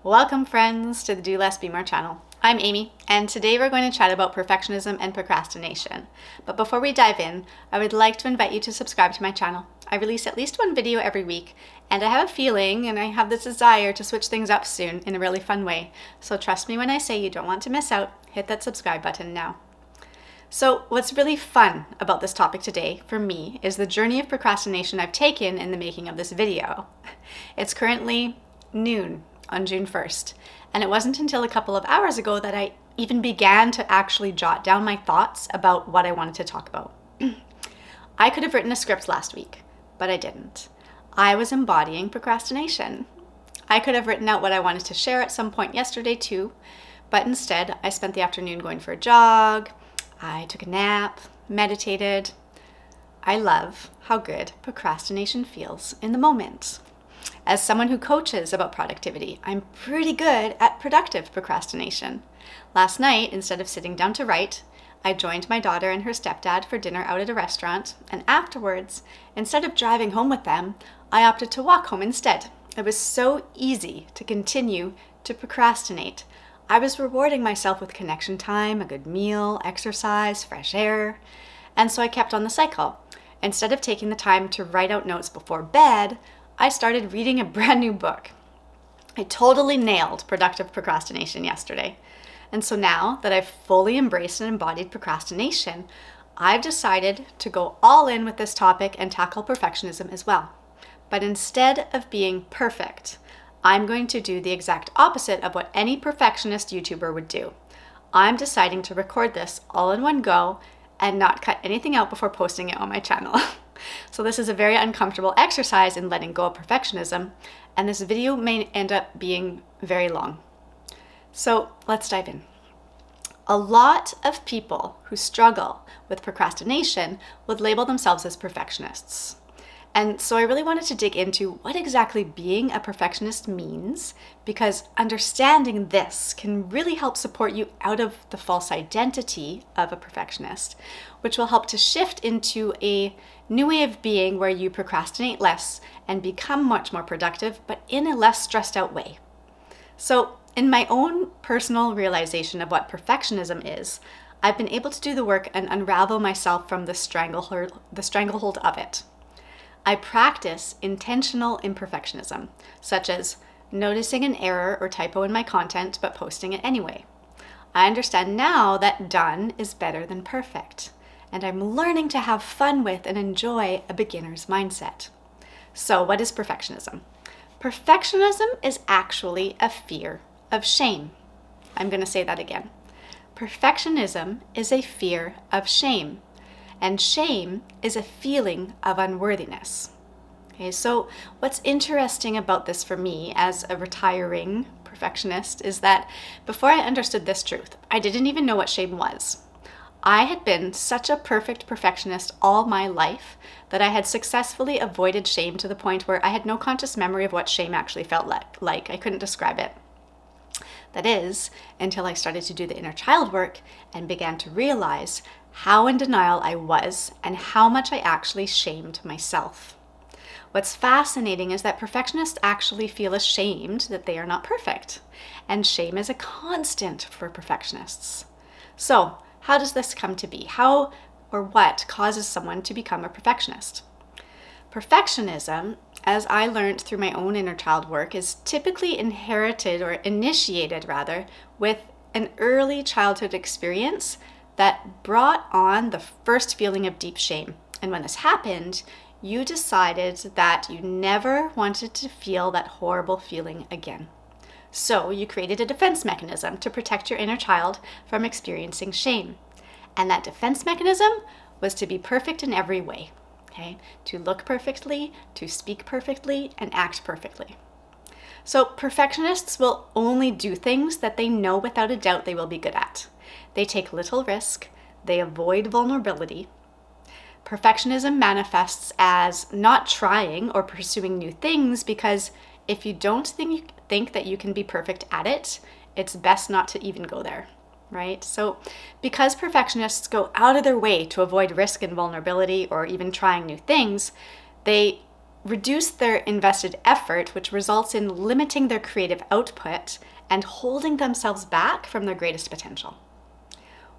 Welcome friends to the Do Less Be More channel. I'm Amy, and today we're going to chat about perfectionism and procrastination. But before we dive in, I would like to invite you to subscribe to my channel. I release at least one video every week, and I have a feeling and I have this desire to switch things up soon in a really fun way. So trust me when I say you don't want to miss out, hit that subscribe button now. So what's really fun about this topic today for me is the journey of procrastination I've taken in the making of this video. It's currently noon on June 1st, and it wasn't until a couple of hours ago that I even began to actually jot down my thoughts about what I wanted to talk about. I could have written a script last week, but I didn't. I was embodying procrastination. I could have written out what I wanted to share at some point yesterday too, but instead I spent the afternoon going for a jog, I took a nap, meditated. I love how good procrastination feels in the moment. As someone who coaches about productivity, I'm pretty good at productive procrastination. Last night, instead of sitting down to write, I joined my daughter and her stepdad for dinner out at a restaurant, and afterwards, instead of driving home with them, I opted to walk home instead. It was so easy to continue to procrastinate. I was rewarding myself with connection time, a good meal, exercise, fresh air, and so I kept on the cycle. Instead of taking the time to write out notes before bed, I started reading a brand new book. I totally nailed productive procrastination yesterday. And so now that I've fully embraced and embodied procrastination, I've decided to go all in with this topic and tackle perfectionism as well. But instead of being perfect, I'm going to do the exact opposite of what any perfectionist YouTuber would do. I'm deciding to record this all in one go and not cut anything out before posting it on my channel. So this is a very uncomfortable exercise in letting go of perfectionism, and this video may end up being very long. So let's dive in. A lot of people who struggle with procrastination would label themselves as perfectionists. And so I really wanted to dig into what exactly being a perfectionist means, because understanding this can really help support you out of the false identity of a perfectionist, which will help to shift into a new way of being where you procrastinate less and become much more productive, but in a less stressed out way. So in my own personal realization of what perfectionism is, I've been able to do the work and unravel myself from the stranglehold of it. I practice intentional imperfectionism, such as noticing an error or typo in my content but posting it anyway. I understand now that done is better than perfect, and I'm learning to have fun with and enjoy a beginner's mindset. So what is perfectionism? Perfectionism is actually a fear of shame. I'm going to say that again. Perfectionism is a fear of shame. And shame is a feeling of unworthiness. Okay, so what's interesting about this for me as a retiring perfectionist is that before I understood this truth, I didn't even know what shame was. I had been such a perfect perfectionist all my life that I had successfully avoided shame to the point where I had no conscious memory of what shame actually felt like. I couldn't describe it. That is, until I started to do the inner child work and began to realize how in denial I was and how much I actually shamed myself. What's fascinating is that perfectionists actually feel ashamed that they are not perfect, and shame is a constant for perfectionists. So, how does this come to be? How or what causes someone to become a perfectionist? Perfectionism, as I learned through my own inner child work, is typically inherited or initiated rather with an early childhood experience that brought on the first feeling of deep shame. And when this happened, you decided that you never wanted to feel that horrible feeling again. So you created a defense mechanism to protect your inner child from experiencing shame. And that defense mechanism was to be perfect in every way. Okay? To look perfectly, to speak perfectly, and act perfectly. So perfectionists will only do things that they know without a doubt they will be good at. They take little risk, they avoid vulnerability. Perfectionism manifests as not trying or pursuing new things because if you don't think that you can be perfect at it, it's best not to even go there, right? So because perfectionists go out of their way to avoid risk and vulnerability or even trying new things, they reduce their invested effort, which results in limiting their creative output and holding themselves back from their greatest potential.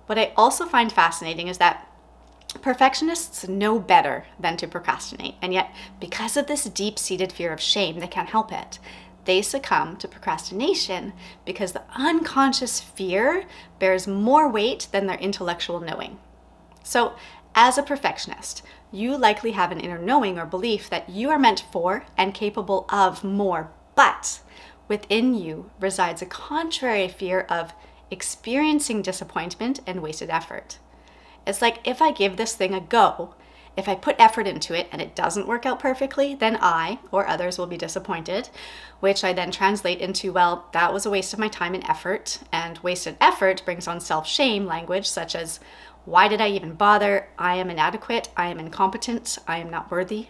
What I also find fascinating is that perfectionists know better than to procrastinate, and yet because of this deep-seated fear of shame, they can't help it. They succumb to procrastination because the unconscious fear bears more weight than their intellectual knowing. So, as a perfectionist, you likely have an inner knowing or belief that you are meant for and capable of more, but within you resides a contrary fear of experiencing disappointment and wasted effort. It's like, if I give this thing a go, if I put effort into it and it doesn't work out perfectly, then I or others will be disappointed, which I then translate into, well, that was a waste of my time and effort. And wasted effort brings on self-shame language such as, why did I even bother? I am inadequate. I am incompetent. I am not worthy,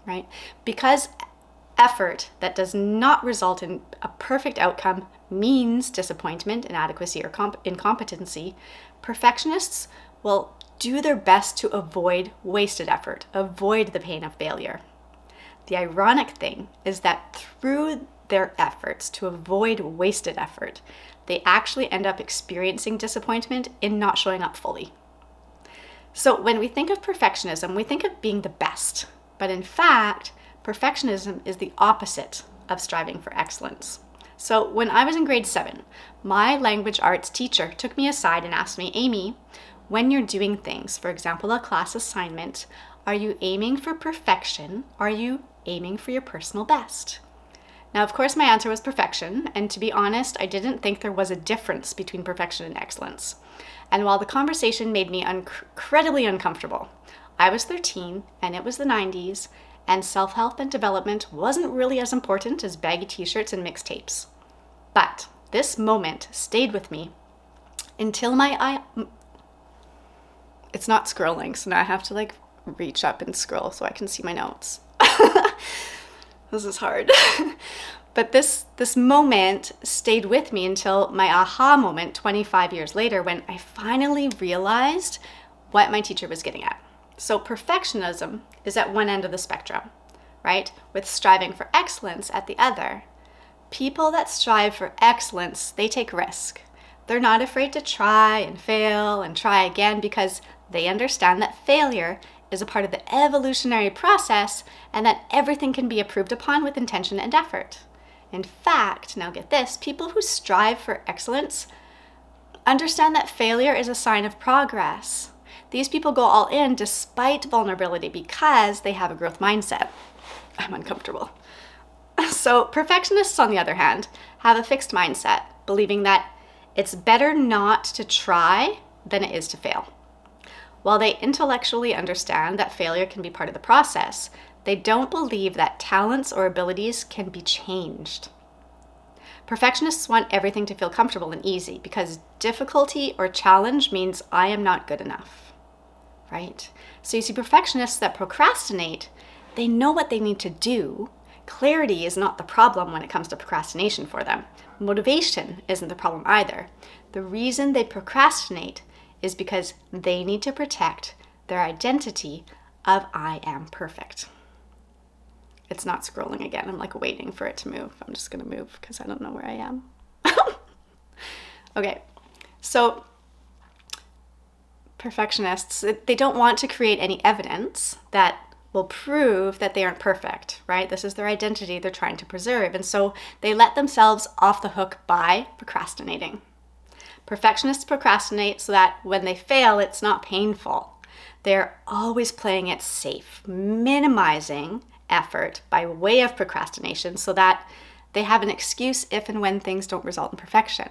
right? Because effort that does not result in a perfect outcome means disappointment, inadequacy, or incompetency, perfectionists will do their best to avoid wasted effort, avoid the pain of failure. The ironic thing is that through their efforts to avoid wasted effort, they actually end up experiencing disappointment in not showing up fully. So when we think of perfectionism, we think of being the best, but in fact, perfectionism is the opposite of striving for excellence. So when I was in grade 7, my language arts teacher took me aside and asked me, Amy, when you're doing things, for example, a class assignment, are you aiming for perfection? Or are you aiming for your personal best? Now, of course, my answer was perfection. And to be honest, I didn't think there was a difference between perfection and excellence. And while the conversation made me incredibly uncomfortable, I was 13 and it was the 90s, and self-help and development wasn't really as important as baggy t-shirts and mixtapes. But this moment stayed with me until it's not scrolling, so now I have to reach up and scroll so I can see my notes. This is hard. But this moment stayed with me until my aha moment 25 years later, when I finally realized what my teacher was getting at. So perfectionism is at one end of the spectrum, right? With striving for excellence at the other. People that strive for excellence, they take risk. They're not afraid to try and fail and try again because they understand that failure is a part of the evolutionary process and that everything can be improved upon with intention and effort. In fact, now get this, people who strive for excellence understand that failure is a sign of progress. These people go all in despite vulnerability because they have a growth mindset. I'm uncomfortable. So perfectionists, on the other hand, have a fixed mindset, believing that it's better not to try than it is to fail. While they intellectually understand that failure can be part of the process, they don't believe that talents or abilities can be changed. Perfectionists want everything to feel comfortable and easy because difficulty or challenge means I am not good enough, right? So you see, perfectionists that procrastinate, they know what they need to do. Clarity is not the problem when it comes to procrastination for them. Motivation isn't the problem either. The reason they procrastinate is because they need to protect their identity of I am perfect. It's not scrolling again. I'm waiting for it to move. I'm just going to move because I don't know where I am. Okay, so perfectionists, they don't want to create any evidence that will prove that they aren't perfect, right? This is their identity they're trying to preserve. And so they let themselves off the hook by procrastinating. Perfectionists procrastinate so that when they fail, it's not painful. They're always playing it safe, minimizing effort by way of procrastination so that they have an excuse if and when things don't result in perfection,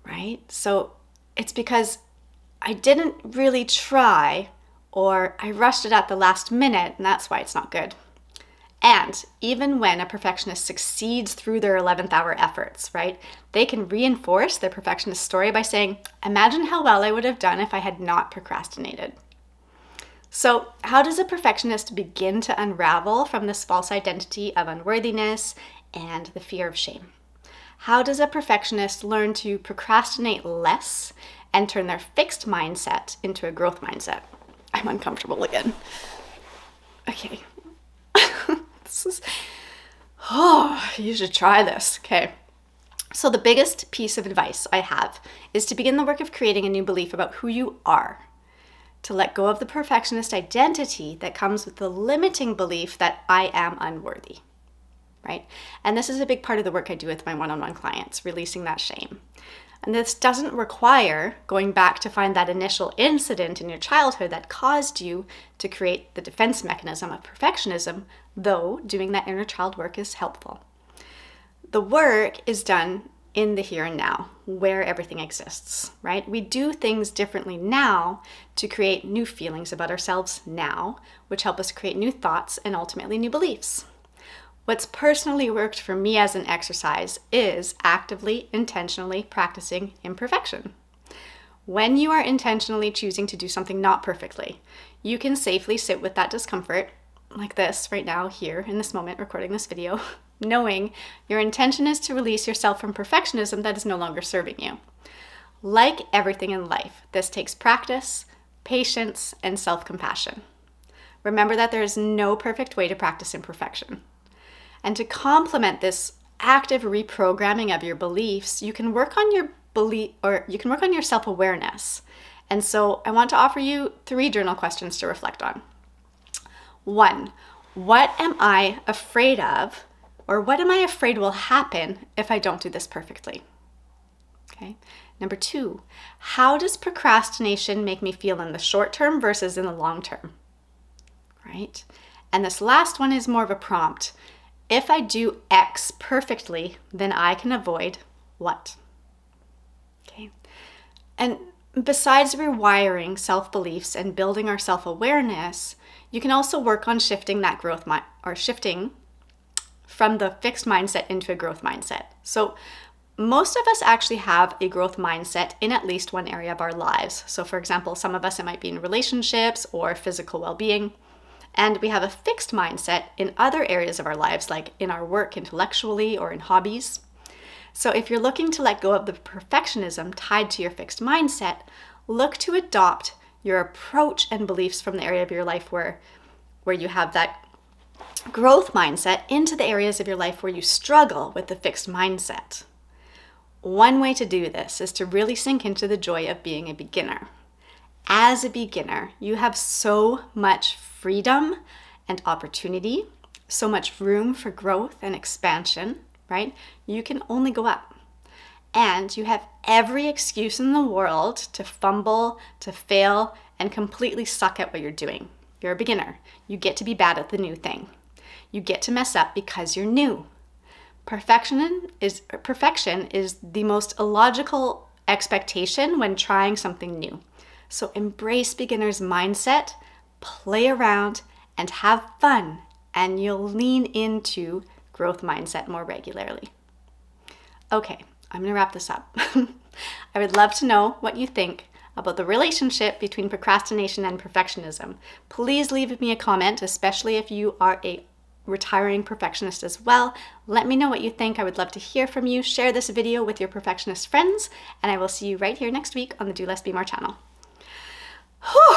right? So it's because I didn't really try, or I rushed it at the last minute, and that's why it's not good. And even when a perfectionist succeeds through their 11th hour efforts, right, they can reinforce their perfectionist story by saying, imagine how well I would have done if I had not procrastinated. So how does a perfectionist begin to unravel from this false identity of unworthiness and the fear of shame? How does a perfectionist learn to procrastinate less and turn their fixed mindset into a growth mindset? I'm uncomfortable again. Okay. You should try this. Okay. So the biggest piece of advice I have is to begin the work of creating a new belief about who you are. To let go of the perfectionist identity that comes with the limiting belief that I am unworthy, right? And this is a big part of the work I do with my one-on-one clients, releasing that shame. And this doesn't require going back to find that initial incident in your childhood that caused you to create the defense mechanism of perfectionism, though doing that inner child work is helpful. The work is done in the here and now, where everything exists, right? We do things differently now to create new feelings about ourselves now, which help us create new thoughts and ultimately new beliefs. What's personally worked for me as an exercise is actively, intentionally practicing imperfection. When you are intentionally choosing to do something not perfectly, you can safely sit with that discomfort, like this right now, here in this moment, recording this video, knowing your intention is to release yourself from perfectionism that is no longer serving you. Like everything in life, this takes practice, patience, and self-compassion. Remember that there is no perfect way to practice imperfection. And to complement this active reprogramming of your beliefs, you can work on your self-awareness. And so I want to offer you 3 journal questions to reflect on. 1, what am I afraid of, or what am I afraid will happen if I don't do this perfectly? Okay. Number 2, how does procrastination make me feel in the short term versus in the long term? Right? And this last one is more of a prompt. If I do X perfectly, then I can avoid what? Okay. And besides rewiring self-beliefs and building our self-awareness, you can also work on shifting that shifting from the fixed mindset into a growth mindset. So most of us actually have a growth mindset in at least one area of our lives. So for example, some of us, it might be in relationships or physical well-being. And we have a fixed mindset in other areas of our lives, like in our work intellectually or in hobbies. So if you're looking to let go of the perfectionism tied to your fixed mindset, look to adopt your approach and beliefs from the area of your life where you have that growth mindset into the areas of your life where you struggle with the fixed mindset. One way to do this is to really sink into the joy of being a beginner. As a beginner, you have so much freedom and opportunity, so much room for growth and expansion, right? You can only go up. And you have every excuse in the world to fumble, to fail, and completely suck at what you're doing. You're a beginner. You get to be bad at the new thing. You get to mess up because you're new. Perfection is the most illogical expectation when trying something new. So embrace beginner's mindset, play around, and have fun, and you'll lean into growth mindset more regularly. Okay, I'm going to wrap this up. I would love to know what you think about the relationship between procrastination and perfectionism. Please leave me a comment, especially if you are a retiring perfectionist as well. Let me know what you think. I would love to hear from you. Share this video with your perfectionist friends, and I will see you right here next week on the Do Less Be More channel. Whew.